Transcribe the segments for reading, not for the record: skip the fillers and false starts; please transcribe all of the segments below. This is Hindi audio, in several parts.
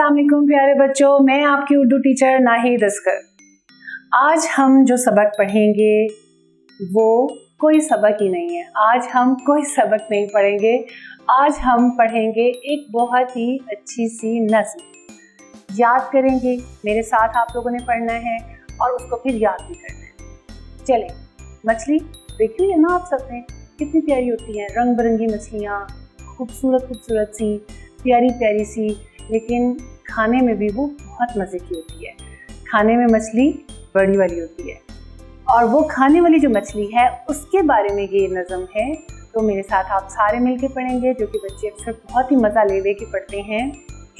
अस्सलाम वालेकुम प्यारे बच्चों, मैं आपकी उर्दू टीचर नाहिद अस्कर। आज हम जो सबक पढ़ेंगे वो कोई सबक ही नहीं है। आज हम कोई सबक नहीं पढ़ेंगे, आज हम पढ़ेंगे एक बहुत ही अच्छी सी नज़्म। याद करेंगे, मेरे साथ आप लोगों ने पढ़ना है और उसको फिर याद भी करना है। चलें, मछली देखी है ना आप सबने, कितनी प्यारी होती हैं, रंग बिरंगी मछलियाँ, खूबसूरत खूबसूरत सी, प्यारी प्यारी सी, लेकिन खाने में भी वो बहुत मज़े की होती है। खाने में मछली बड़ी वाली होती है और वो खाने वाली जो मछली है उसके बारे में ये नज़म है। तो मेरे साथ आप सारे मिलके पढ़ेंगे, जो कि बच्चे अक्सर बहुत ही मज़ा ले के पढ़ते हैं।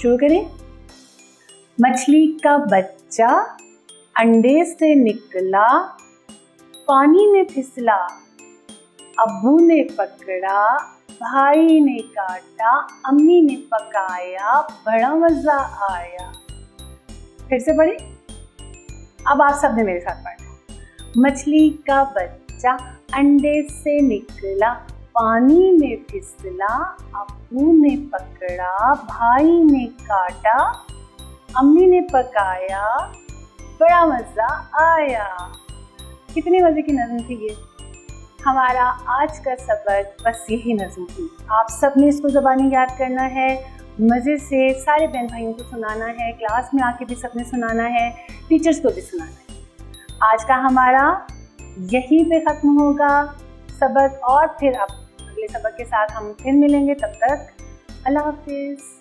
शुरू करें। मछली का बच्चा अंडे से निकला, पानी में फिसला, अब्बू ने पकड़ा, भाई ने काटा, अम्मी ने पकाया, बड़ा मजा आया। फिर से पढ़े। अब आप सब ने मेरे साथ पढ़ना। मछली का बच्चा अंडे से निकला, पानी में फिसला, अब्बू ने पकड़ा, भाई ने काटा, अम्मी ने पकाया, बड़ा मजा आया। कितने मजे की नज़्म थी ये। हमारा आज का सबक बस यही नज़्म थी। आप सब ने इसको ज़बानी याद करना है, मज़े से सारे बहन भाइयों को सुनाना है, क्लास में आके भी सबने सुनाना है, टीचर्स को भी सुनाना है। आज का हमारा यहीं पे ख़त्म होगा सबक, और फिर अब अगले सबक के साथ हम फिर मिलेंगे। तब तक अल्लाह हाफिज़।